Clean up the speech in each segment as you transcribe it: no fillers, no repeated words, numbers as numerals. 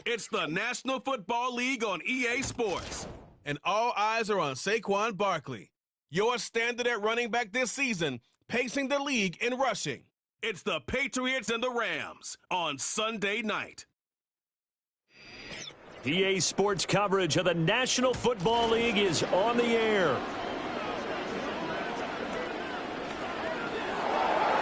It's the National Football League on EA Sports. And all eyes are on Saquon Barkley, your standard at running back this season, pacing the league in rushing. It's the Patriots and the Rams on Sunday night. EA Sports coverage of the National Football League is on the air.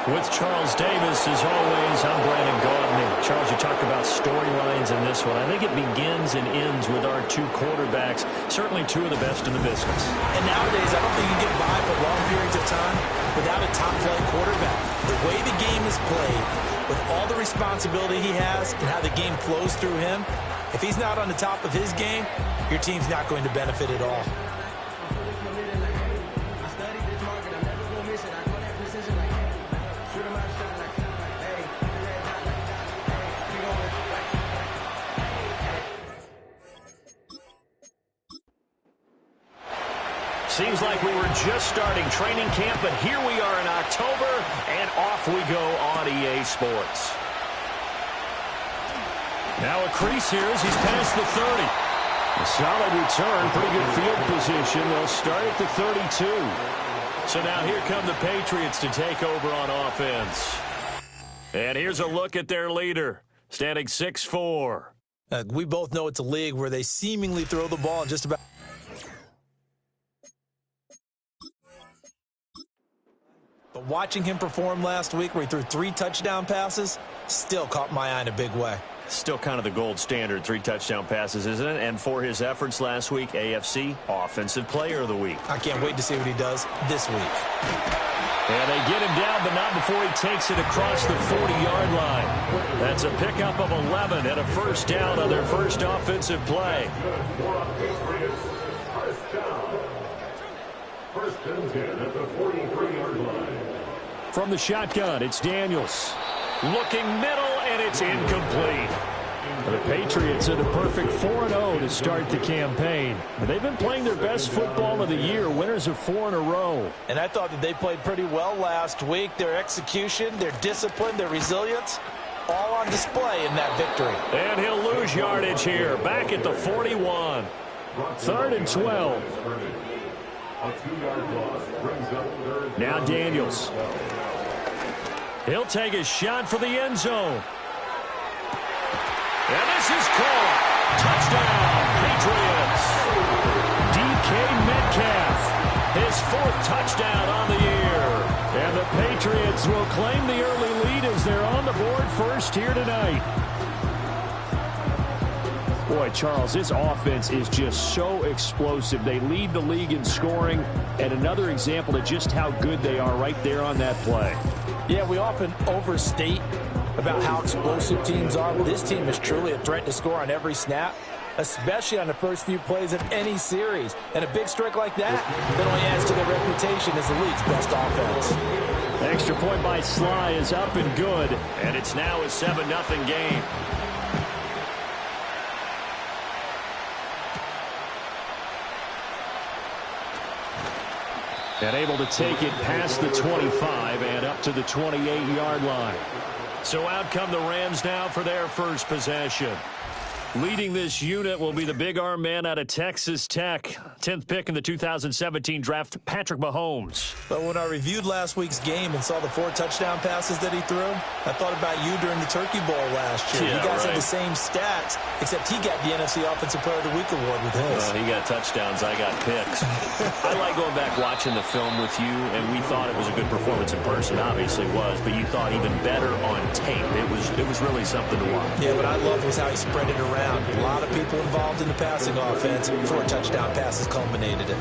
With Charles Davis, as always, I'm Brandon Gaudney. Charles, you talked about storylines in this one. I think it begins and ends with our two quarterbacks, certainly two of the best in the business. And nowadays, I don't think you can get by for long periods of time without a top-flight quarterback. The way the game is played, with all the responsibility he has and how the game flows through him, if he's not on the top of his game, your team's not going to benefit at all. Seems like we were just starting training camp, but here we are in October, and off we go on EA Sports. Now a crease here as he's past the 30. A solid return, pretty good field position. They'll start at the 32. So now here come the Patriots to take over on offense. And here's a look at their leader, standing 6'4". We both know it's a league where they seemingly throw the ball just about. But watching him perform last week where he threw 3 touchdown passes still caught my eye in a big way. Still kind of the gold standard, 3 touchdown passes, isn't it? And for his efforts last week, AFC Offensive Player of the Week. I can't wait to see what he does this week. And they get him down, but not before he takes it across the 40-yard line. That's a pickup of 11 and a first down on their first offensive play. First and 10 at the 43-yard line. From the shotgun, it's Daniels. Looking middle, and it's incomplete. The Patriots are the perfect 4-0 to start the campaign. They've been playing their best football of the year, winners of 4 in a row. And I thought that they played pretty well last week. Their execution, their discipline, their resilience, all on display in that victory. And he'll lose yardage here, back at the 41. 3rd and 12. Now Daniels. He'll take a shot for the end zone. And this is caught. Touchdown, Patriots. DK Metcalf, his 4th touchdown on the year. And the Patriots will claim the early lead as they're on the board first here tonight. Boy, Charles, this offense is just so explosive. They lead the league in scoring, and another example of just how good they are right there on that play. Yeah, we often overstate about how explosive teams are, but this team is truly a threat to score on every snap, especially on the first few plays of any series. And a big strike like that only adds to their reputation as the league's best offense. Extra point by Sly is up and good, and it's now a 7-0 game. And able to take it past the 25 and up to the 28-yard line. So out come the Rams now for their first possession. Leading this unit will be the big arm man out of Texas Tech. 10th pick in the 2017 draft, Patrick Mahomes. But when I reviewed last week's game and saw the 4 touchdown passes that he threw, I thought about you during the Turkey Bowl last year. Yeah, you guys right. had the same stats, except he got the NFC Offensive Player of the Week award with his. He got touchdowns, I got picks. I like going back watching the film with you, and we thought it was a good performance in person. Obviously was, but you thought even better on tape. It was really something to watch. Yeah, what I loved was how he spread it around. A lot of people involved in the passing offense. 4 touchdown passes culminated it.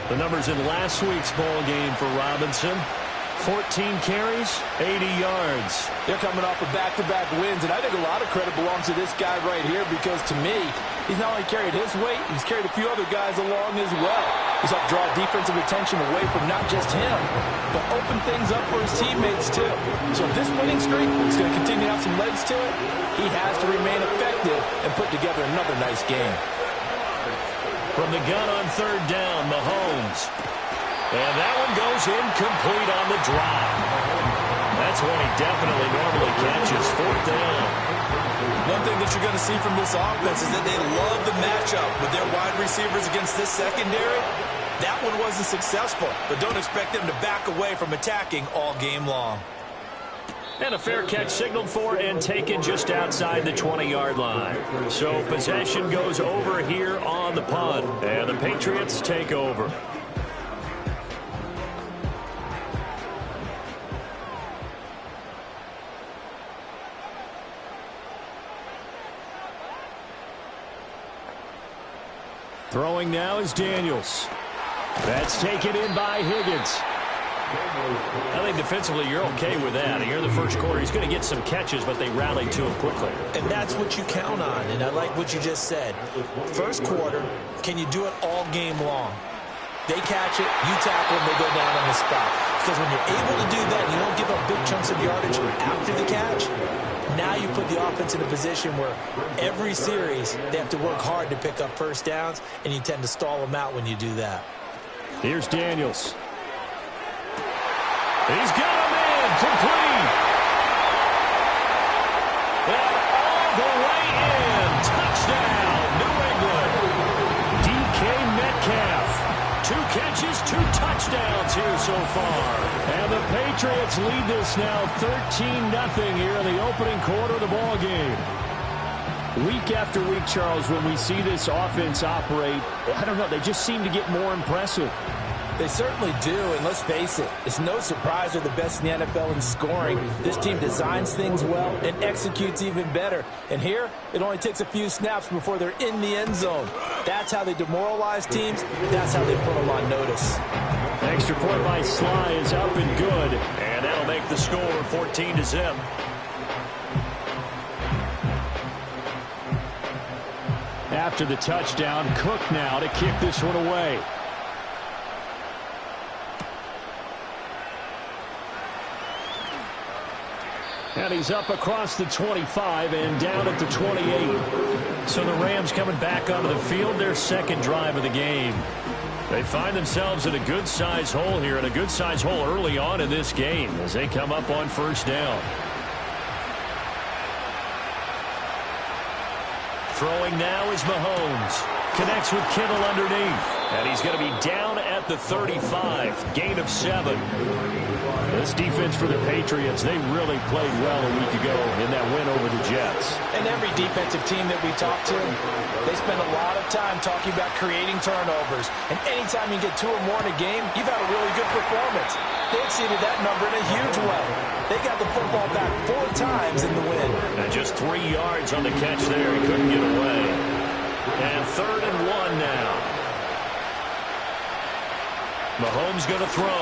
The numbers in last week's ball game for Robinson. 14 carries, 80 yards. They're coming off of back-to-back wins, and I think a lot of credit belongs to this guy right here because, to me, he's not only carried his weight, he's carried a few other guys along as well. He's helped draw defensive attention away from not just him, but open things up for his teammates, too. So if this winning streak is going to continue to have some legs to it, he has to remain effective and put together another nice game. From the gun on 3rd down, Mahomes. And that one goes incomplete on the drive. That's one he definitely normally catches. 4th down. One thing that you're going to see from this offense is that they love the matchup with their wide receivers against this secondary. That one wasn't successful, but don't expect them to back away from attacking all game long. And a fair catch signaled for and taken just outside the 20-yard line. So possession goes over here on the punt. And the Patriots take over. Throwing now is Daniels. That's taken in by Higgins. I think defensively you're okay with that. Here in the first quarter, he's going to get some catches, but they rallied to him quickly. And that's what you count on, and I like what you just said. First quarter, can you do it all game long? They catch it, you tackle them, they go down on the spot. Because when you're able to do that, you don't give up big chunks of yardage after the catch. Now you put the offense in a position where every series they have to work hard to pick up first downs, and you tend to stall them out when you do that. Here's Daniels. He's got him in, complete. And all the way in, touchdown, New England. DK Metcalf, 2 catches, 2 touchdowns here so far. And the Patriots lead this now 13-0 here in the opening quarter of the ball game. Week after week, Charles, when we see this offense operate, I don't know, they just seem to get more impressive. They certainly do, and let's face it, it's no surprise they're the best in the NFL in scoring. This team designs things well and executes even better. And here, it only takes a few snaps before they're in the end zone. That's how they demoralize teams. That's how they put them on notice. Extra point by Sly is up and good, and that'll make the score 14-0. After the touchdown, Cook now to kick this one away. And he's up across the 25 and down at the 28. So the Rams coming back onto the field, their second drive of the game. They find themselves in a good-sized hole here, and a good-sized hole early on in this game as they come up on first down. Throwing now is Mahomes. Connects with Kittle underneath. And he's going to be down at the 35. Gain of 7. This defense for the Patriots, they really played well a week ago in that win over the Jets. And every defensive team that we talk to, they spend a lot of time talking about creating turnovers. And anytime you get 2 or more in a game, you've had a really good performance. They exceeded that number in a huge way. They got the football back 4 times in the win. And just 3 yards on the catch there. He couldn't get away. And 3rd and 1 now. Mahomes going to throw.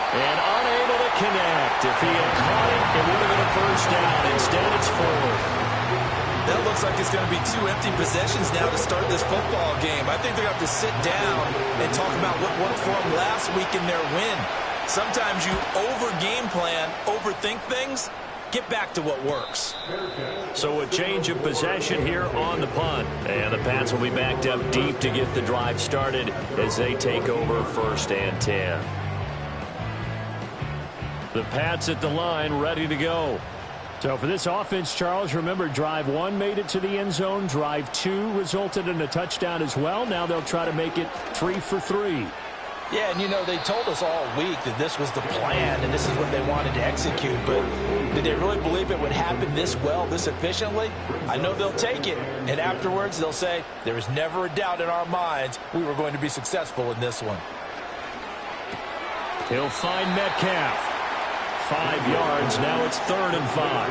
And unable to connect. If he had caught it, it would have been a first down. Instead, it's 4th. That looks like it's going to be 2 empty possessions now to start this football game. I think they're going to have to sit down and talk about what worked for them last week in their win. Sometimes you over-game plan, overthink things. Get back to what works. So a change of possession here on the punt. And the Pats will be backed up deep to get the drive started as they take over 1st and 10. The Pats at the line ready to go. So for this offense, Charles, remember drive 1 made it to the end zone. Drive 2 resulted in a touchdown as well. Now they'll try to make it 3 for 3. Yeah, and they told us all week that this was the plan and this is what they wanted to execute, but did they really believe it would happen this well, this efficiently? I know they'll take it, and afterwards they'll say, there was never a doubt in our minds we were going to be successful in this one. He'll find Metcalf. 5 yards, now it's 3rd and 5.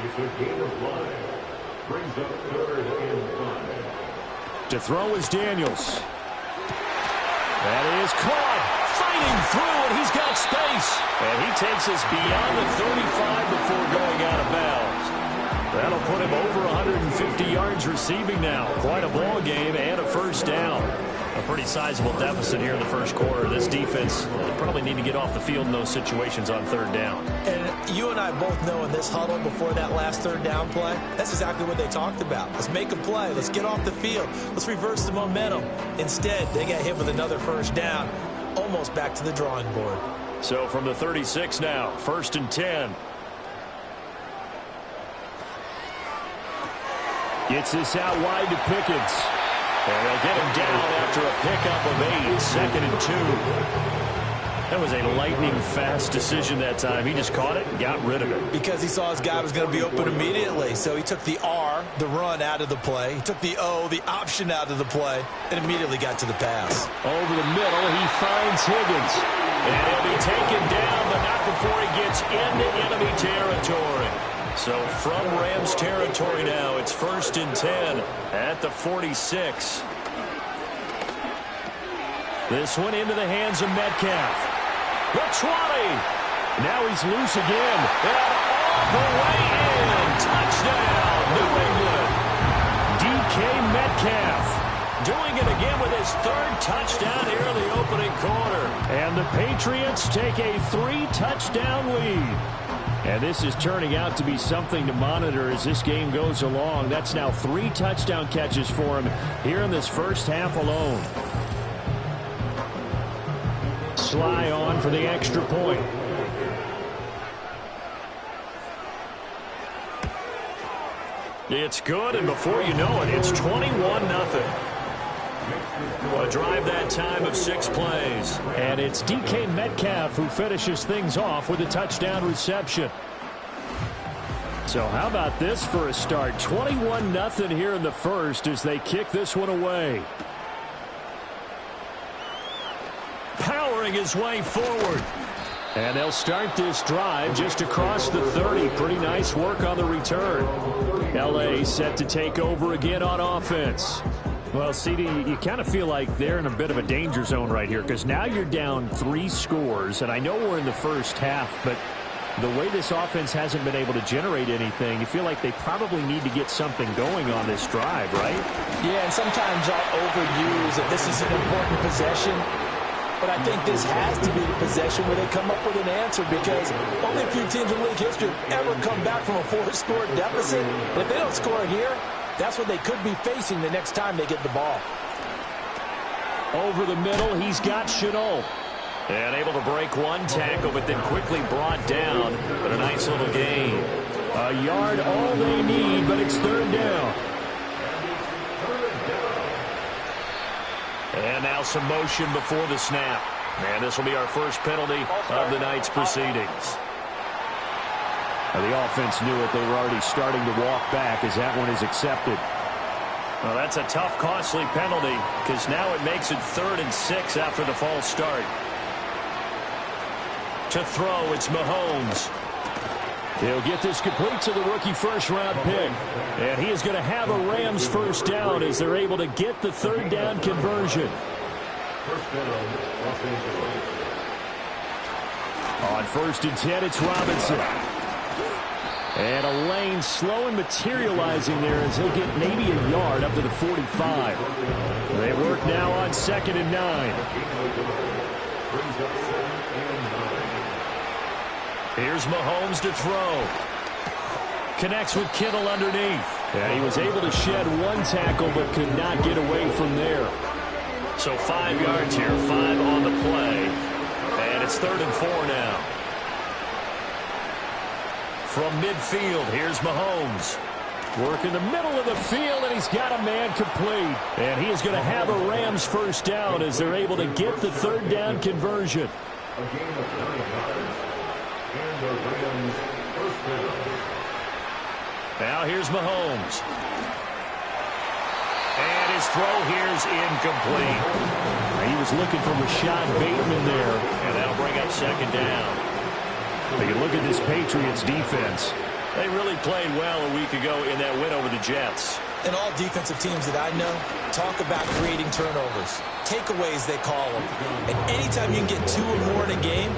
It's a gain of 5. Brings up 3rd and 5. To throw is Daniels. That is caught. Fighting through, and he's got space. And he takes us beyond the 35 before going out of bounds. That'll put him over 150 yards receiving now. Quite a ball game and a first down. A pretty sizable deficit here in the first quarter. This defense probably need to get off the field in those situations on 3rd down. And you and I both know in this huddle before that last 3rd down play, that's exactly what they talked about. Let's make a play. Let's get off the field. Let's reverse the momentum. Instead, they got hit with another first down, almost back to the drawing board. So from the 36 now, 1st and 10. Gets this out wide to Pickens. And they'll get him down after a pickup of 8, 2nd and 2. That was a lightning-fast decision that time. He just caught it and got rid of it. Because he saw his guy was going to be open immediately. So he took the R, the run, out of the play. He took the O, the option, out of the play, and immediately got to the pass. Over the middle, he finds Higgins. And he'll be taken down, but not before he gets into enemy territory. So from Rams territory now, it's 1st and 10 at the 46. This one into the hands of Metcalf. The 20. Now he's loose again. And all the way in. Touchdown, New England. DK Metcalf doing it again with his 3rd touchdown here in the opening quarter. And the Patriots take a 3-touchdown lead. And this is turning out to be something to monitor as this game goes along. That's now 3 touchdown catches for him here in this first half alone. Sly on for the extra point. It's good, and before you know it, it's 21-0. A drive that time of 6 plays. And it's DK Metcalf who finishes things off with a touchdown reception. So how about this for a start? 21-0 here in the first as they kick this one away. Powering his way forward. And they'll start this drive just across the 30. Pretty nice work on the return. LA set to take over again on offense. Well, CD, you kind of feel like they're in a bit of a danger zone right here because now you're down 3 scores, and I know we're in the first half, but the way this offense hasn't been able to generate anything, you feel like they probably need to get something going on this drive, right? Yeah, and sometimes I'll overuse that this is an important possession, but I think this has to be the possession where they come up with an answer because only a few teams in league history have ever come back from a 4-score deficit. And if they don't score here, that's what they could be facing the next time they get the ball. Over the middle, he's got Chenault. And able to break one tackle, but then quickly brought down. But a nice little gain. A yard, all they need, but it's 3rd down. And now some motion before the snap. And this will be our first penalty of the night's proceedings. The offense knew it. They were already starting to walk back as that one is accepted. Well, that's a tough, costly penalty because now it makes it 3rd and 6 after the false start. To throw, it's Mahomes. He'll get this complete to the rookie first-round pick. And he is going to have a Rams first down as they're able to get the 3rd down conversion. On 1st and 10, it's Robinson. And a lane slow and materializing there as he'll get maybe a yard up to the 45. They work now on 2nd and 9. Here's Mahomes to throw. Connects with Kittle underneath. And he was able to shed one tackle but could not get away from there. So 5 yards here, 5 on the play. And it's 3rd and 4 now. from midfield. Here's Mahomes. Work in the middle of the field, and he's got a man complete. And he is going to have a Rams first down as they're able to get the third down conversion. A gain of 9 yards. And the Rams first down. Now here's Mahomes. And his throw here's incomplete. He was looking for Rashad Bateman there, and that'll bring up second down. But you look at this Patriots defense. They really played well a week ago in that win over the Jets. And all defensive teams that I know talk about creating turnovers. Takeaways, they call them. And anytime you can get 2 or more in a game,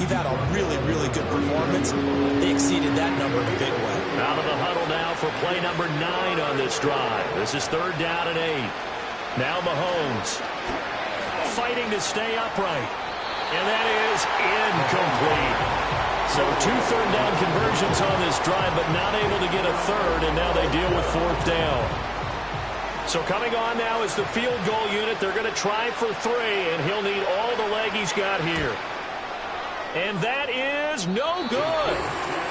you've had a really, really good performance. They exceeded that number in a big way. Out of the huddle now for play number 9 on this drive. This is third down and 8. Now Mahomes fighting to stay upright. And that is incomplete. So 2 third down conversions on this drive, but not able to get a third, and now they deal with fourth down. So coming on now is the field goal unit. They're going to try for 3, and he'll need all the leg he's got here. And that is no good.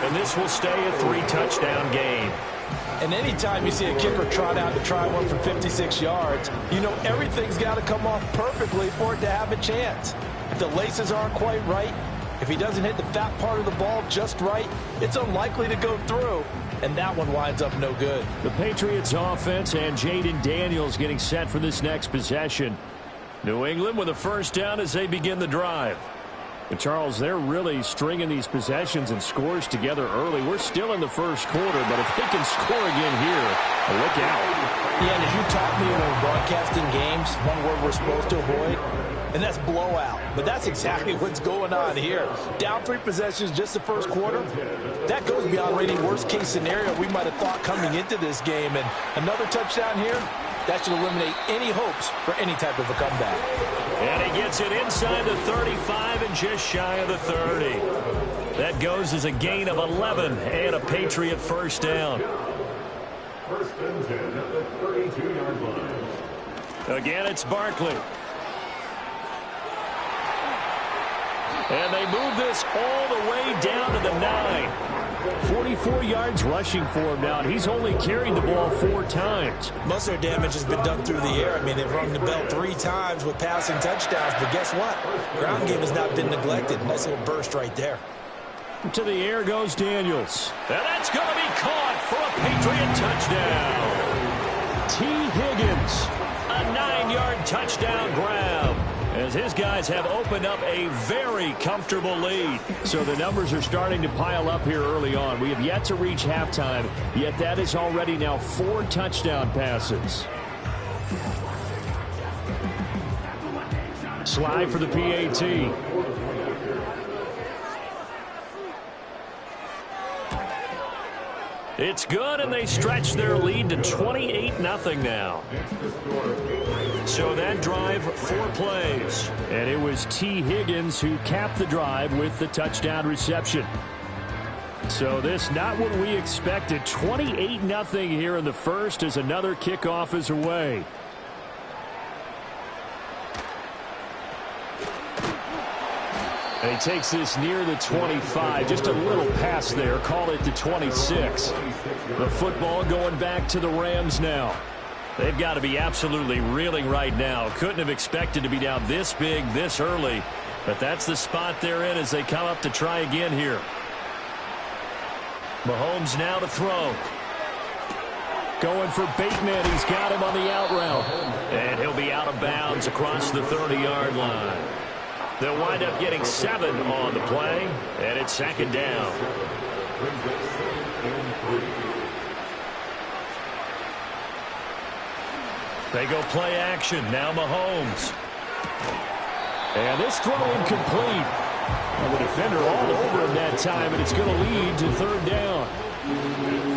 And this will stay a 3-touchdown game. And anytime you see a kicker trot out to try one from 56 yards, you know everything's got to come off perfectly for it to have a chance. If the laces aren't quite right, if he doesn't hit the fat part of the ball just right, it's unlikely to go through. And that one winds up no good. The Patriots offense and Jaden Daniels getting set for this next possession. New England with a first down as they begin the drive. But Charles, they're really stringing these possessions and scores together early. We're still in the first quarter, but if they can score again here, look out. Yeah, and as you taught me when we're broadcasting games, one word we're supposed to avoid, and that's blowout. But that's exactly what's going on here. Down 3 possessions just the first quarter. That goes beyond any worst-case scenario we might have thought coming into this game. And another touchdown here, that should eliminate any hopes for any type of a comeback. And he gets it inside the 35 and just shy of the 30. That goes as a gain of 11 and a Patriot first down. First and 10 at the 32-yard line. Again, it's Barkley. And they move this all the way down to the 9. 44 yards rushing for him now, and he's only carried the ball 4 times. Most of their damage has been done through the air. I mean, they've rung the bell 3 times with passing touchdowns, but guess what? Ground game has not been neglected. Nice little burst right there. To the air goes Daniels. And that's going to be caught for a Patriot touchdown. T. Higgins, a 9-yard touchdown grab, as his guys have opened up a very comfortable lead. So the numbers are starting to pile up here early on. We have yet to reach halftime, yet that is already now 4 touchdown passes. Slide for the PAT. It's good, and they stretch their lead to 28-0 now. So that drive, 4 plays. And it was T. Higgins who capped the drive with the touchdown reception. So this not what we expected. 28-0 here in the first as another kickoff is away. And he takes this near the 25. Just a little pass there. Call it the 26. The football going back to the Rams now. They've got to be absolutely reeling right now. Couldn't have expected to be down this big, this early. But that's the spot they're in as they come up to try again here. Mahomes now to throw. Going for Bateman. He's got him on the out route. And he'll be out of bounds across the 30-yard line. They'll wind up getting 7 on the play, and it's second down. They go play action. Now Mahomes. And this throw incomplete. And the defender all over him that time, and it's going to lead to third down.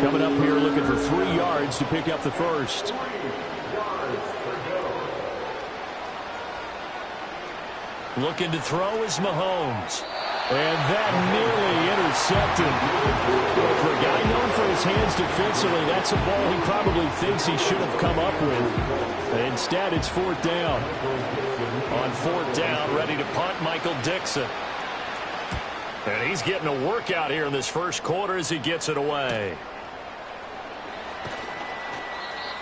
Coming up here looking for 3 yards to pick up the first. Looking to throw is Mahomes. And that nearly intercepted. For a guy known for his hands defensively, that's a ball he probably thinks he should have come up with. Instead, it's fourth down. On fourth down, ready to punt, Michael Dixon. And he's getting a workout here in this first quarter as he gets it away.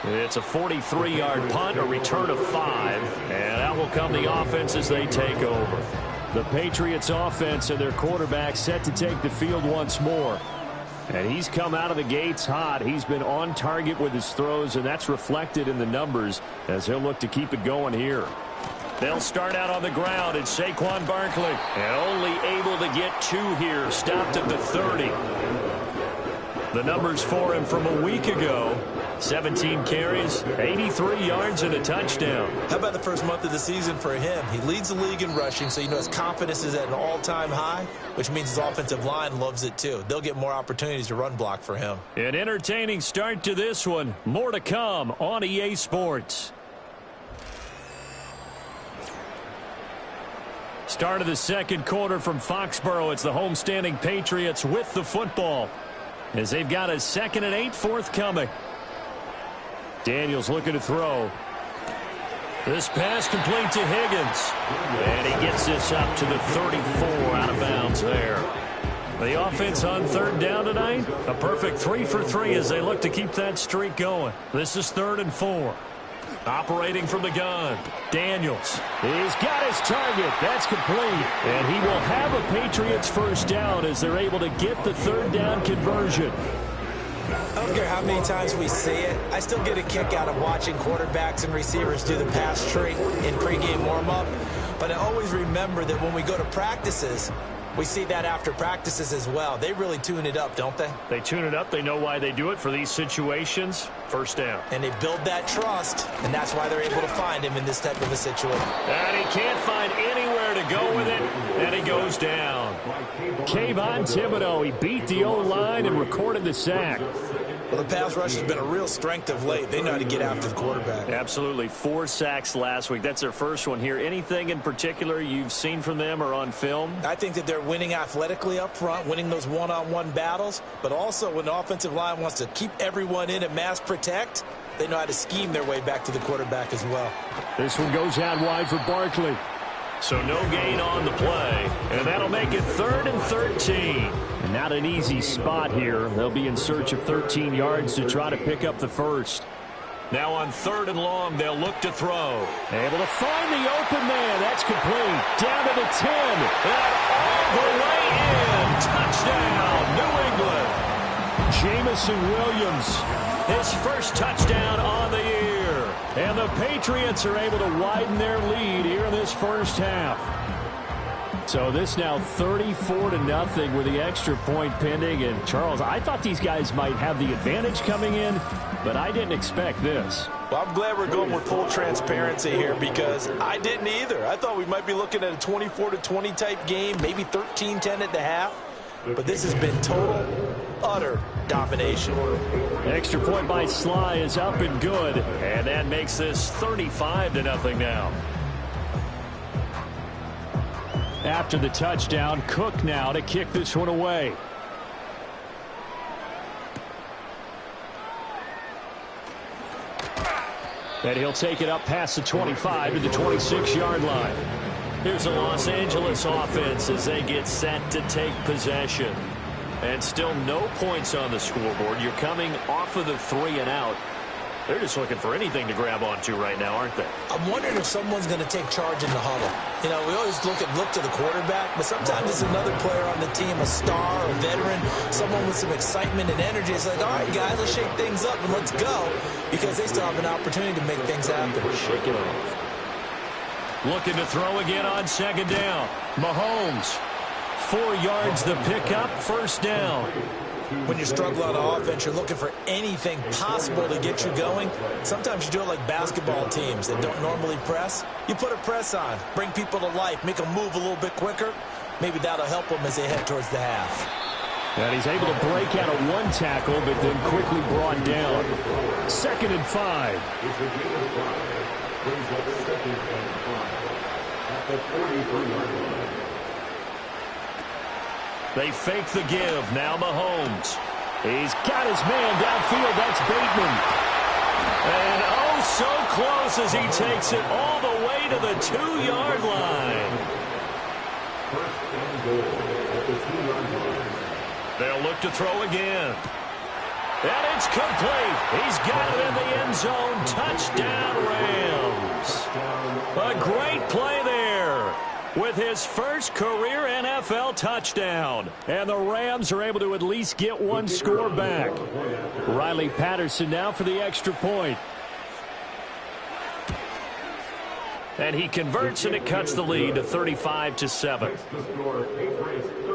It's a 43-yard punt, a return of 5, and out will come the offense as they take over. The Patriots offense and their quarterback set to take the field once more. And he's come out of the gates hot. He's been on target with his throws, and that's reflected in the numbers as he'll look to keep it going here. They'll start out on the ground. It's Saquon Barkley. And only able to get 2 here. Stopped at the 30. The numbers for him from a week ago. 17 carries, 83 yards, and a touchdown. How about the first month of the season for him? He leads the league in rushing, so you know his confidence is at an all-time high, which means his offensive line loves it too. They'll get more opportunities to run block for him. An entertaining start to this one. More to come on EA Sports. Start of the second quarter from Foxborough. It's the homestanding Patriots with the football as they've got a 2nd and 8 forthcoming. Daniels looking to throw. This pass complete to Higgins. And he gets this up to the 34 out of bounds there. The offense on 3rd down tonight. A perfect 3 for 3 as they look to keep that streak going. This is 3rd and 4. Operating from the gun. Daniels. He's got his target. That's complete. And he will have a Patriots first down as they're able to get the 3rd down conversion. I don't care how many times we see it. I still get a kick out of watching quarterbacks and receivers do the pass trick in pregame warm-up. But I always remember that when we go to practices, we see that after practices as well. They really tune it up, don't they? They tune it up. They know why they do it for these situations. First down. And they build that trust, and that's why they're able to find him in this type of a situation. And he can't find anywhere to go with it, and he goes down. Kayvon Thibodeau, he beat the O-line and recorded the sack. Well, the pass rush has been a real strength of late. They know how to get after the quarterback. Absolutely. 4 sacks last week. That's their first one here. Anything in particular you've seen from them or on film? I think that they're winning athletically up front, winning those one-on-one battles, but also when the offensive line wants to keep everyone in and mass protect, they know how to scheme their way back to the quarterback as well. This one goes out wide for Barkley. So no gain on the play, and that'll make it 3rd and 13. And not an easy spot here. They'll be in search of 13 yards to try to pick up the first. Now on 3rd and long, they'll look to throw. Able to find the open man. That's complete. Down to the 10. And all the way in. Touchdown, New England. Jamison Williams, his first touchdown on the year. And the Patriots are able to widen their lead here in this first half. So this now 34-0 with the extra point pending. And Charles, I thought these guys might have the advantage coming in, but I didn't expect this. Well, I'm glad we're going with full transparency here because I didn't either. I thought we might be looking at a 24-20 type game, maybe 13-10 at the half. But this has been total, utter domination. Extra point by Sly is up and good. And that makes this 35-0 now. After the touchdown, Cook now to kick this one away. And he'll take it up past the 25 to the 26-yard line. Here's the Los Angeles offense as they get set to take possession. And still no points on the scoreboard. You're coming off of the 3 and out. They're just looking for anything to grab onto right now, aren't they? I'm wondering if someone's going to take charge in the huddle. You know, we always look to the quarterback, but sometimes it's another player on the team, a star, a veteran, someone with some excitement and energy. It's like, all right, guys, let's shake things up and let's go, because they still have an opportunity to make things happen. Shake it off. Looking to throw again on 2nd down. Mahomes, 4 yards the pickup, first down. When you struggle on offense, you're looking for anything possible to get you going. Sometimes you do it like basketball teams that don't normally press. You put a press on, bring people to life, make them move a little bit quicker. Maybe that'll help them as they head towards the half. And he's able to break out of 1 tackle, but then quickly brought down. 2nd and 5. They fake the give. Now Mahomes. He's got his man downfield. That's Bateman. And oh, so close as he takes it all the way to the 2-yard line. First and goal at the 2-yard line. They'll look to throw again. And it's complete. He's got it in the end zone. Touchdown, Rams. A great play there with his first career NFL touchdown. And the Rams are able to at least get one score back. Riley Patterson now for the extra point. And he converts, and it cuts the lead to 35-7.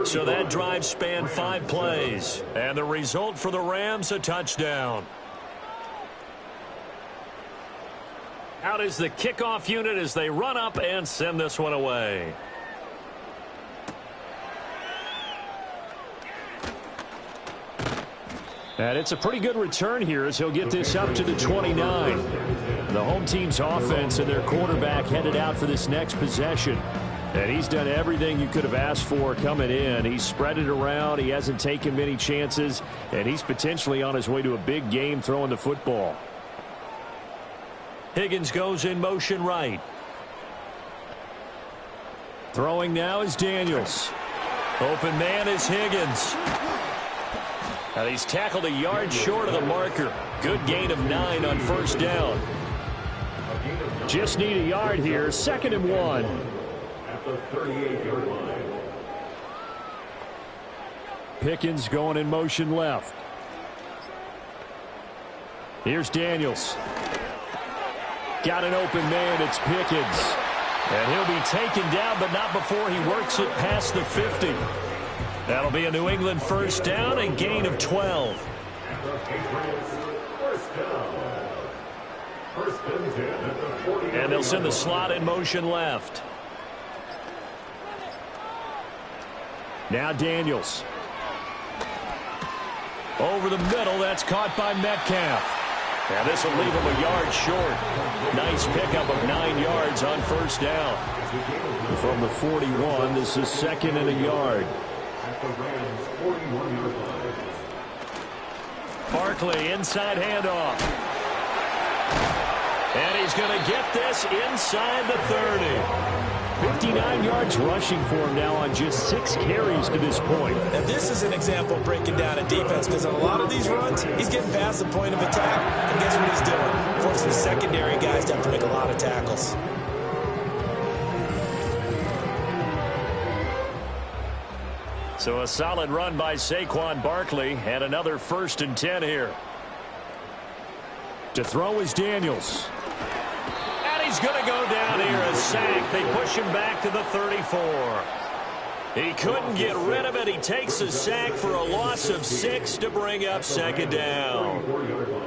So that drive spanned 5 plays. And the result for the Rams, a touchdown. Out is the kickoff unit as they run up and send this one away. And it's a pretty good return here as he'll get this up to the 29. The home team's offense and their quarterback headed out for this next possession. And he's done everything you could have asked for coming in. He's spread it around. He hasn't taken many chances. And he's potentially on his way to a big game throwing the football. Higgins goes in motion right. Throwing now is Daniels. Open man is Higgins. And he's tackled a yard short of the marker. Good gain of 9 on first down. Just need a yard here. 2nd and 1. At the 38-yard line. Pickens going in motion left. Here's Daniels. Got an open man. It's Pickens. And he'll be taken down, but not before he works it past the 50. That'll be a New England first down and gain of 12. And they'll send the slot in motion left. Now Daniels. Over the middle, that's caught by Metcalf. And this will leave him a yard short. Nice pickup of 9 yards on first down. From the 41, this is 2nd and a yard. At the Rams' 41-yard line. Barkley, inside handoff. And he's going to get this inside the 30. 59 yards rushing for him now on just 6 carries to this point. Now, this is an example of breaking down a defense because on a lot of these runs, he's getting past the point of attack. And guess what he's doing? Forcing the secondary guys to have to make a lot of tackles. So a solid run by Saquon Barkley and another 1st and 10 here. To throw is Daniels. And he's going to go down here, a sack. They push him back to the 34. He couldn't get rid of it. He takes a sack for a loss of 6 to bring up 2nd down.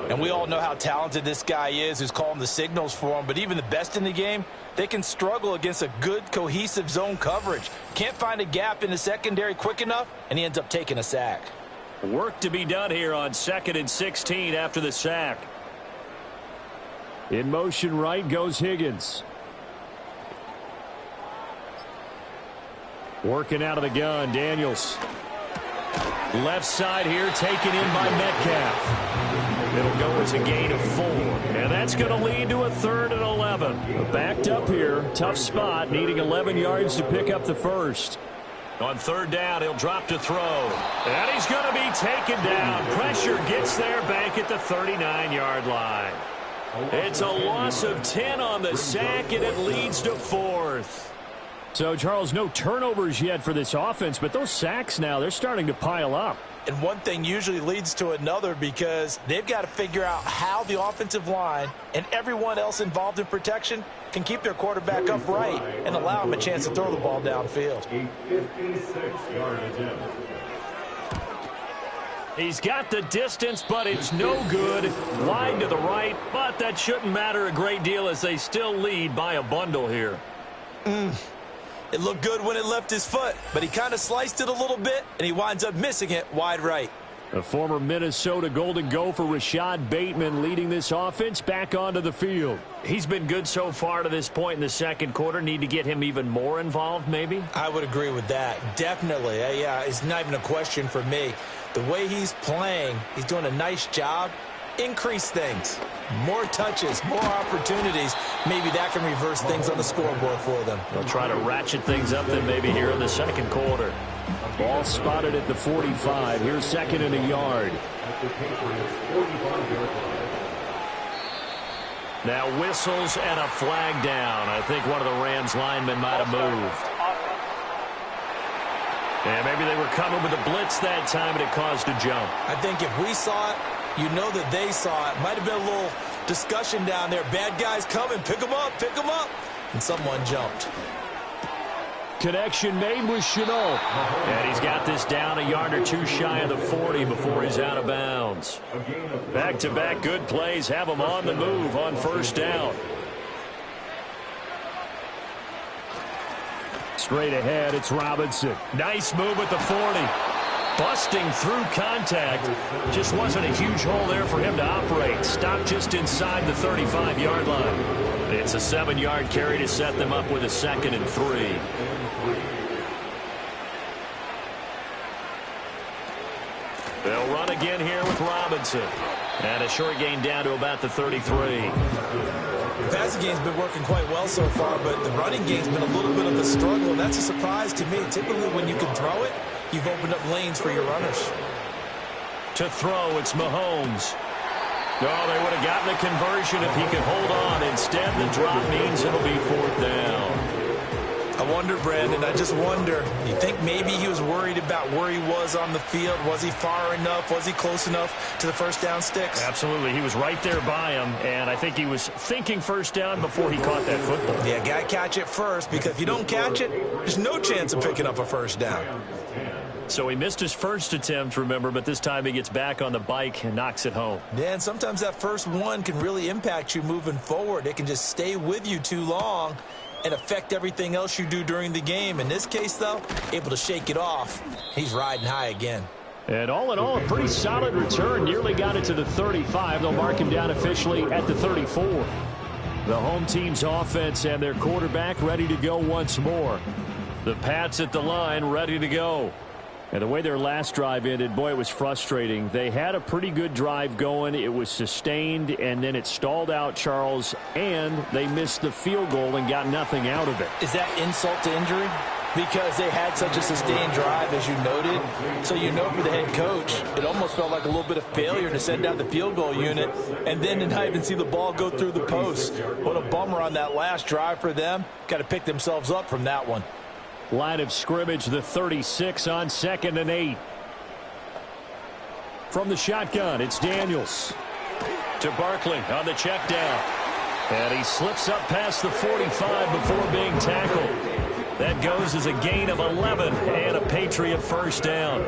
And we all know how talented this guy is who's calling the signals for him. But even the best in the game, they can struggle against a good, cohesive zone coverage. Can't find a gap in the secondary quick enough, and he ends up taking a sack. Work to be done here on 2nd and 16 after the sack. In motion right goes Higgins. Working out of the gun, Daniels. Left side here, taken in by Metcalf. It'll go as a gain of 4. And that's going to lead to a 3rd and 11. Backed up here, tough spot, needing 11 yards to pick up the first. On 3rd down, he'll drop to throw. And he's going to be taken down. Pressure gets there back at the 39-yard line. It's a loss of 10 on the sack, and it leads to 4th. So, Charles, no turnovers yet for this offense, but those sacks now, they're starting to pile up. And one thing usually leads to another because they've got to figure out how the offensive line and everyone else involved in protection can keep their quarterback upright and allow him a chance to throw the ball downfield. A 56-yard attempt. He's got the distance, but it's no good. Wide to the right, but that shouldn't matter a great deal as they still lead by a bundle here. It looked good when it left his foot, but he kind of sliced it a little bit, and he winds up missing it wide right. A former Minnesota Golden Gopher, Rashad Bateman, leading this offense back onto the field. He's been good so far to this point in the 2nd quarter. Need to get him even more involved, maybe? I would agree with that. Definitely. Yeah, it's not even a question for me. The way he's playing, he's doing a nice job. Increase things. More touches, more opportunities. Maybe that can reverse things on the scoreboard for them. They'll try to ratchet things up then maybe here in the second quarter. Ball spotted at the 45. Here's second and a yard. Now whistles and a flag down. I think one of the Rams linemen might have moved. And maybe they were coming with a blitz that time and it caused a jump. I think if we saw it, you know that they saw it. Might have been a little discussion down there. Bad guys coming. Pick them up. Pick them up. And someone jumped. Connection made with Chenault. And he's got this down a yard or two shy of the 40 before he's out of bounds. Back-to-back good plays have him on the move on first down. Straight ahead, it's Robinson. Nice move at the 40. Busting through contact. Just wasn't a huge hole there for him to operate. Stopped just inside the 35-yard line. It's a 7-yard carry to set them up with a 2nd and 3. They'll run again here with Robinson. And a short gain down to about the 33. The passing game's been working quite well so far, but the running game's been a little bit of a struggle, and that's a surprise to me. Typically, when you can throw it, you've opened up lanes for your runners. To throw, it's Mahomes. Oh, they would have gotten the conversion if he could hold on. Instead, the drop means it'll be 4th down. I wonder, Brandon, I just wonder, you think maybe he was worried about where he was on the field? Was he far enough? Was he close enough to the first down sticks? Absolutely. He was right there by him, and I think he was thinking first down before he caught that football. Yeah, got to catch it first, because if you don't catch it, there's no chance of picking up a first down. So he missed his first attempt, remember, but this time he gets back on the bike and knocks it home. Yeah, and sometimes that first one can really impact you moving forward. It can just stay with you too long and affect everything else you do during the game. In this case, though, able to shake it off. He's riding high again. And all in all, a pretty solid return. Nearly got it to the 35. They'll mark him down officially at the 34. The home team's offense and their quarterback ready to go once more. The Pats at the line ready to go. And the way their last drive ended, boy, it was frustrating. They had a pretty good drive going. It was sustained, and then it stalled out, Charles, and they missed the field goal and got nothing out of it. Is that insult to injury? Because they had such a sustained drive, as you noted. So you know for the head coach, it almost felt like a little bit of failure to send out the field goal unit and then to not even see the ball go through the post. What a bummer on that last drive for them. Got to pick themselves up from that one. Line of scrimmage, the 36 on 2nd and 8. From the shotgun, it's Daniels. To Barkley on the check down. And he slips up past the 45 before being tackled. That goes as a gain of 11 and a Patriot first down.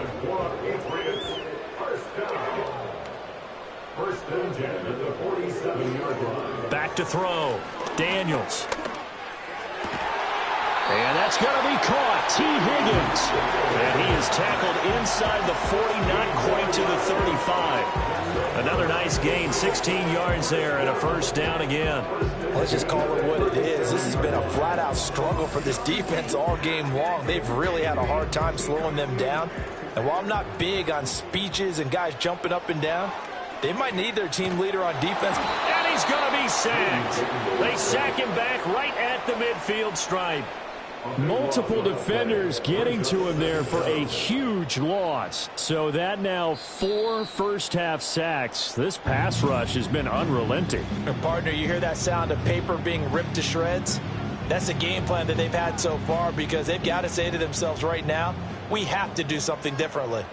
Back to throw. Daniels. And that's going to be caught. T. Higgins. And he is tackled inside the 40, not quite to the 35. Another nice gain, 16 yards there and a first down again. Let's just call it what it is. This has been a flat-out struggle for this defense all game long. They've really had a hard time slowing them down. And while I'm not big on speeches and guys jumping up and down, they might need their team leader on defense. And he's going to be sacked. They sack him back right at the midfield stripe. Multiple defenders getting to him there for a huge loss. So that now 4 first-half sacks. This pass rush has been unrelenting. And partner, you hear that sound of paper being ripped to shreds? That's the game plan that they've had so far, because they've got to say to themselves right now, we have to do something differently.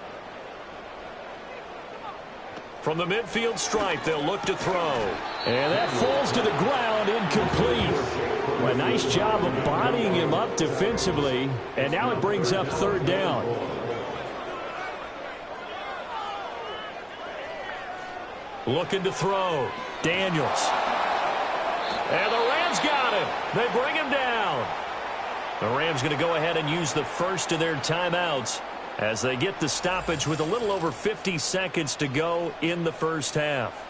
From the midfield stripe, they'll look to throw. And that falls to the ground, incomplete. A nice job of bodying him up defensively, and now it brings up 3rd down. Looking to throw. Daniels. And the Rams got him. They bring him down. The Rams going to go ahead and use the first of their timeouts as they get the stoppage with a little over 50 seconds to go in the first half.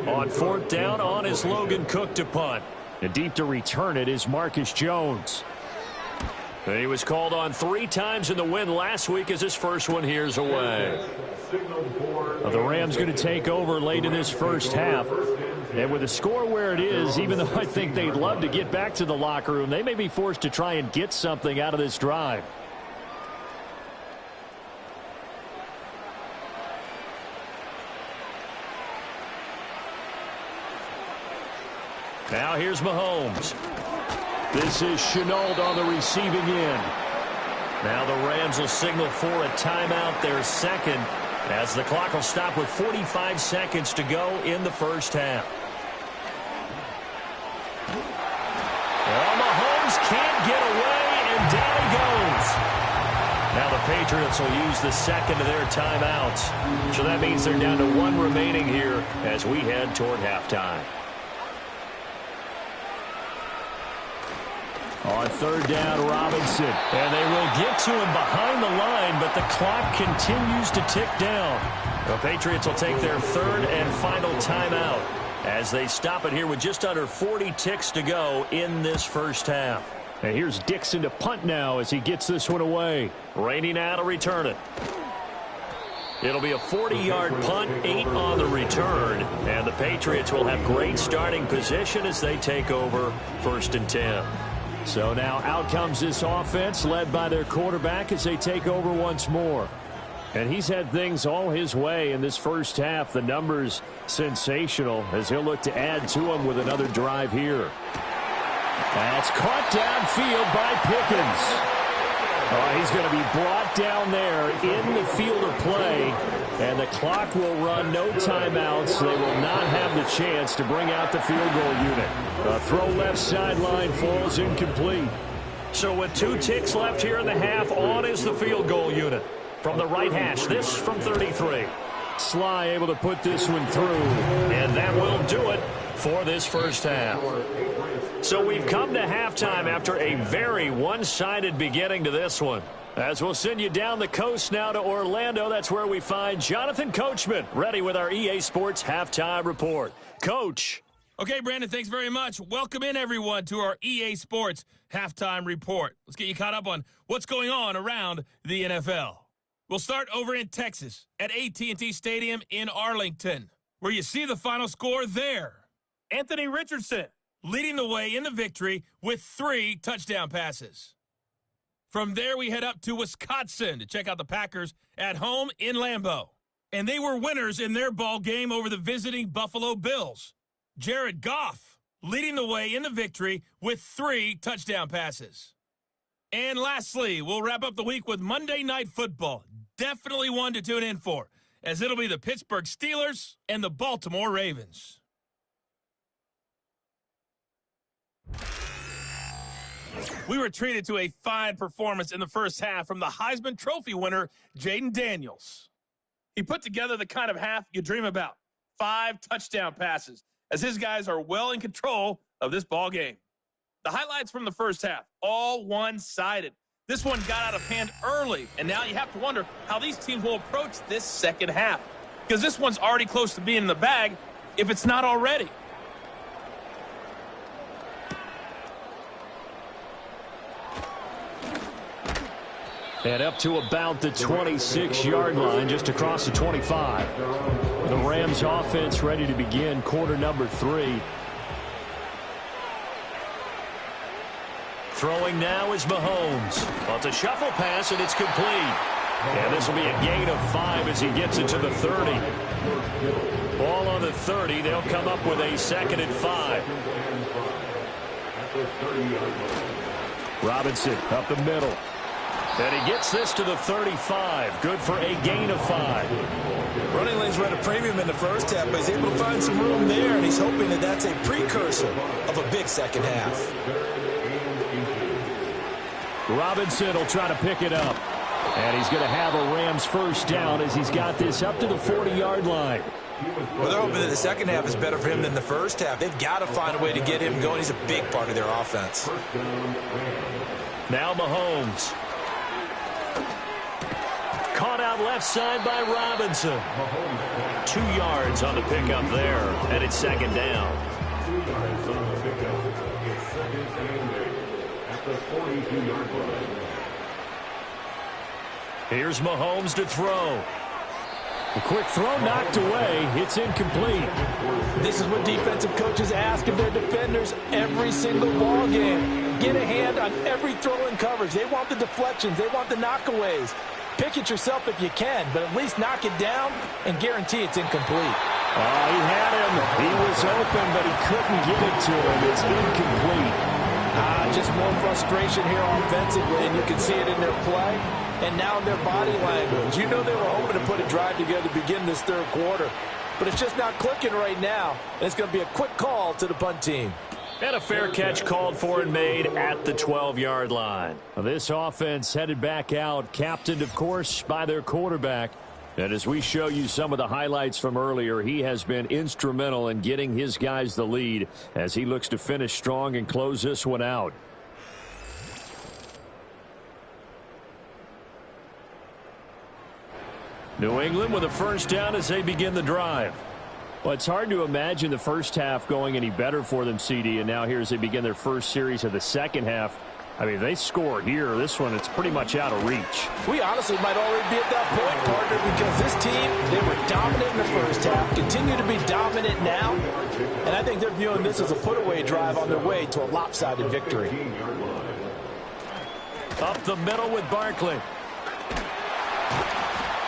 On 4th down on his Logan Cook to punt. And deep to return it is Marcus Jones. And he was called on 3 times in the win last week as his first one here's away. Well, the Rams going to take over late in this first half. And with the score where it is, even though I think they'd love to get back to the locker room, they may be forced to try and get something out of this drive. Now here's Mahomes. This is Shenault on the receiving end. Now the Rams will signal for a timeout, their second, as the clock will stop with 45 seconds to go in the first half. Well, Mahomes can't get away, and down he goes. Now the Patriots will use the second of their timeouts. So that means they're down to 1 remaining here as we head toward halftime. On 3rd down, Robinson. And they will get to him behind the line, but the clock continues to tick down. The Patriots will take their 3rd and final timeout as they stop it here with just under 40 ticks to go in this first half. And here's Dixon to punt now as he gets this one away. Rainey now to return it. It'll be a 40-yard punt, 8 on the return. And the Patriots will have great starting position as they take over 1st and 10. So now out comes this offense led by their quarterback as they take over once more. And he's had things all his way in this first half. The numbers sensational as he'll look to add to them with another drive here. That's caught downfield by Pickens. Oh, he's going to be brought down there in the field of play. And the clock will run, no timeouts. They will not have the chance to bring out the field goal unit. The throw left sideline falls incomplete. So with 2 ticks left here in the half, on is the field goal unit. From the right hash, this from 33. Sly able to put this one through. And that will do it for this first half. So we've come to halftime after a very one-sided beginning to this one. As we'll send you down the coast now to Orlando, that's where we find Jonathan Coachman ready with our EA Sports Halftime Report. Coach. Okay, Brandon, thanks very much. Welcome in, everyone, to our EA Sports Halftime Report. Let's get you caught up on what's going on around the NFL. We'll start over in Texas at AT&T Stadium in Arlington, where you see the final score there. Anthony Richardson leading the way in the victory with 3 touchdown passes. From there, we head up to Wisconsin to check out the Packers at home in Lambeau. And they were winners in their ball game over the visiting Buffalo Bills. Jared Goff leading the way in the victory with 3 touchdown passes. And lastly, we'll wrap up the week with Monday Night Football. Definitely one to tune in for, as it'll be the Pittsburgh Steelers and the Baltimore Ravens. We were treated to a fine performance in the first half from the Heisman Trophy winner, Jaden Daniels. He put together the kind of half you dream about. 5 touchdown passes, as his guys are well in control of this ball game. The highlights from the first half, all one-sided. This one got out of hand early, and now you have to wonder how these teams will approach this second half, because this one's already close to being in the bag, if it's not already. And up to about the 26-yard line, just across the 25. The Rams offense ready to begin quarter number 3. Throwing now is Mahomes. Well, it's a shuffle pass, and it's complete. And this will be a gain of 5 as he gets it to the 30. Ball on the 30. They'll come up with a 2nd and 5. Robinson up the middle. And he gets this to the 35. Good for a gain of 5. Running lanes were at a premium in the first half, but he's able to find some room there, and he's hoping that that's a precursor of a big second half. Robinson will try to pick it up. And he's going to have a Rams first down as he's got this up to the 40-yard line. Well, they're hoping that the second half is better for him than the first half. They've got to find a way to get him going. He's a big part of their offense. Now Mahomes. Caught out left side by Robinson. 2 yards on the pickup there, and it's second down. 2 yards on the pickup. It's second and 8 at the 42-yard line. Here's Mahomes to throw. A quick throw knocked away. It's incomplete. This is what defensive coaches ask of their defenders every single ball game. Get a hand on every throw in coverage. They want the deflections. They want the knockaways. Pick it yourself if you can, but at least knock it down and guarantee it's incomplete. He had him. He was open, but he couldn't get it to him. It's incomplete. Just more frustration here offensively, and you can see it in their play and now in their body language. You know they were hoping to put a drive together to begin this third quarter, but it's just not clicking right now, and it's going to be a quick call to the punt team. And a fair catch called for and made at the 12-yard line. This offense headed back out, captained, of course, by their quarterback. And as we show you some of the highlights from earlier, he has been instrumental in getting his guys the lead as he looks to finish strong and close this one out. New England with a first down as they begin the drive. Well, it's hard to imagine the first half going any better for them, CD, and now here as they begin their first series of the second half. I mean, if they score here, this one, it's pretty much out of reach. We honestly might already be at that point, partner, because this team, they were dominant in the first half, continue to be dominant now, and I think they're viewing this as a put-away drive on their way to a lopsided victory. Up the middle with Barkley.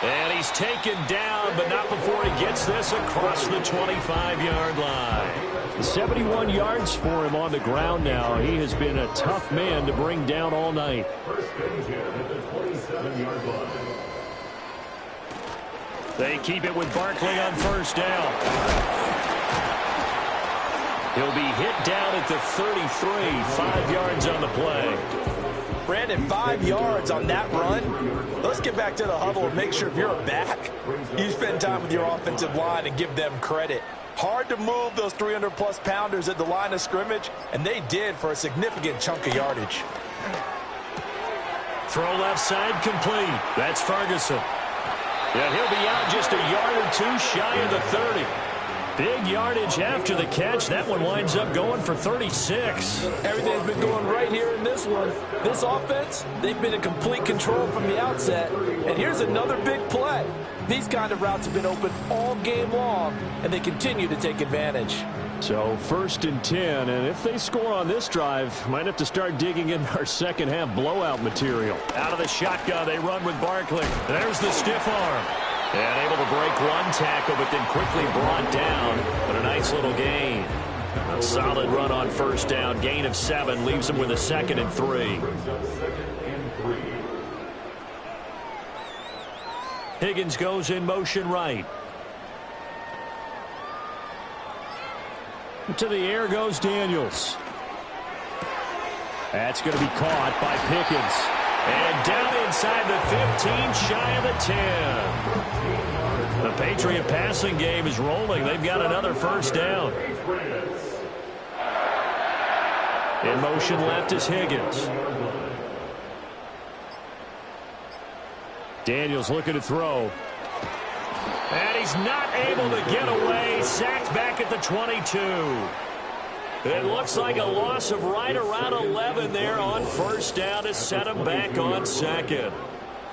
And he's taken down, but not before he gets this across the 25-yard line. 71 yards for him on the ground now. He has been a tough man to bring down all night. First and 10 at the 27-yard line. They keep it with Barkley on first down. He'll be hit down at the 33, 5 yards on the play. Brandon, 5 yards on that run. Let's get back to the huddle and make sure if you're a back, you spend time with your offensive line and give them credit. Hard to move those 300-plus pounders at the line of scrimmage, and they did for a significant chunk of yardage. Throw left side complete. That's Ferguson. And he'll be out just a yard or two shy of the 30. Big yardage after the catch. That one winds up going for 36. Everything's been going right here in this one. This offense, they've been in complete control from the outset. And here's another big play. These kind of routes have been open all game long, and they continue to take advantage. So first and 10, and if they score on this drive, might have to start digging in our second half blowout material. Out of the shotgun, they run with Barkley. There's the stiff arm. And able to break one tackle, but then quickly brought down. But a nice little gain. A solid run on first down. Gain of 7 leaves him with a 2nd and 3. Higgins goes in motion right. To the air goes Daniels. That's going to be caught by Pickens. And down inside the 15, shy of the 10. The Patriot passing game is rolling. They've got another first down. In motion left is Higgins. Daniels looking to throw. And he's not able to get away. Sacked back at the 22. It looks like a loss of right around 11 there on first down to set him back on second.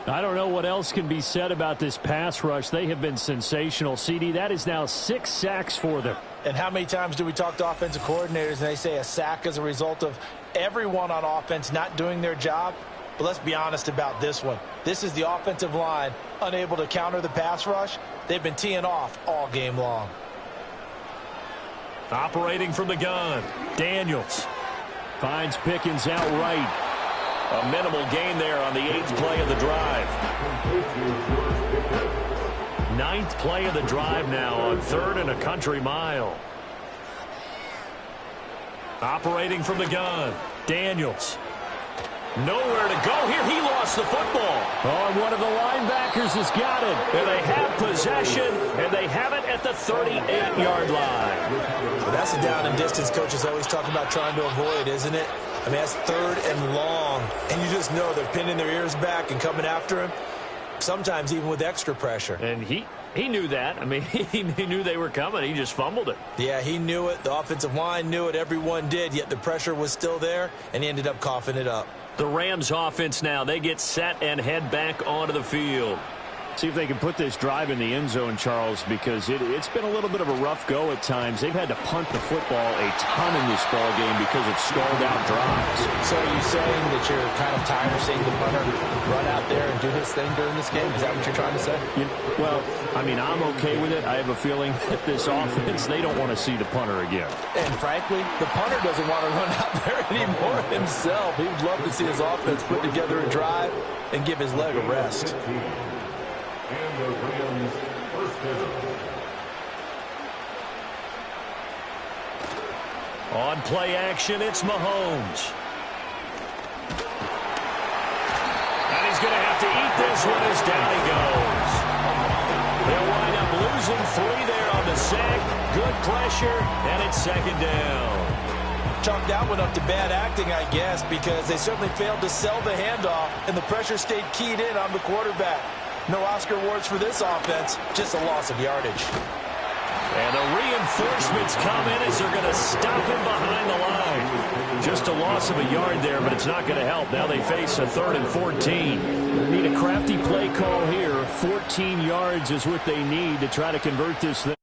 I don't know what else can be said about this pass rush. They have been sensational. CD, that is now 6 sacks for them. And how many times do we talk to offensive coordinators and they say a sack as a result of everyone on offense not doing their job? But let's be honest about this one. This is the offensive line unable to counter the pass rush. They've been teeing off all game long. Operating from the gun, Daniels finds Pickens outright. A minimal gain there on the 8th play of the drive. 9th play of the drive now on 3rd and a country mile. Operating from the gun, Daniels. Nowhere to go here. He lost the football. Oh, and one of the linebackers has got it. And they have possession, and they have it at the 38-yard line. Well, that's the down and distance coaches always talking about trying to avoid, isn't it? I mean, that's 3rd and long. And you just know they're pinning their ears back and coming after him, sometimes even with extra pressure. And He knew that. I mean, he knew they were coming. He just fumbled it. Yeah, he knew it. The offensive line knew it. Everyone did, yet the pressure was still there, and he ended up coughing it up. The Rams offense now, they get set and head back onto the field. See if they can put this drive in the end zone, Charles, because it's been a little bit of a rough go at times. They've had to punt the football a ton in this ball game because of stalled-out drives. So are you saying that you're kind of tired of seeing the punter run out there and do his thing during this game? Is that what you're trying to say? Well, I mean, I'm okay with it. I have a feeling that this offense, they don't want to see the punter again. And frankly, the punter doesn't want to run out there anymore himself. He would love to see his offense put together a drive and give his leg a rest. And the Rams first down. On play action, it's Mahomes. And he's going to have to eat this one as down he goes. They'll wind up losing 3 there on the sack. Good pressure, and it's second down. Chalk that one up to bad acting, I guess, because they certainly failed to sell the handoff, and the pressure stayed keyed in on the quarterback. No Oscar awards for this offense, just a loss of yardage. And the reinforcements come in as they're going to stop him behind the line. Just a loss of a yard there, but it's not going to help. Now they face a 3rd and 14. Need a crafty play call here. 14 yards is what they need to try to convert this thing.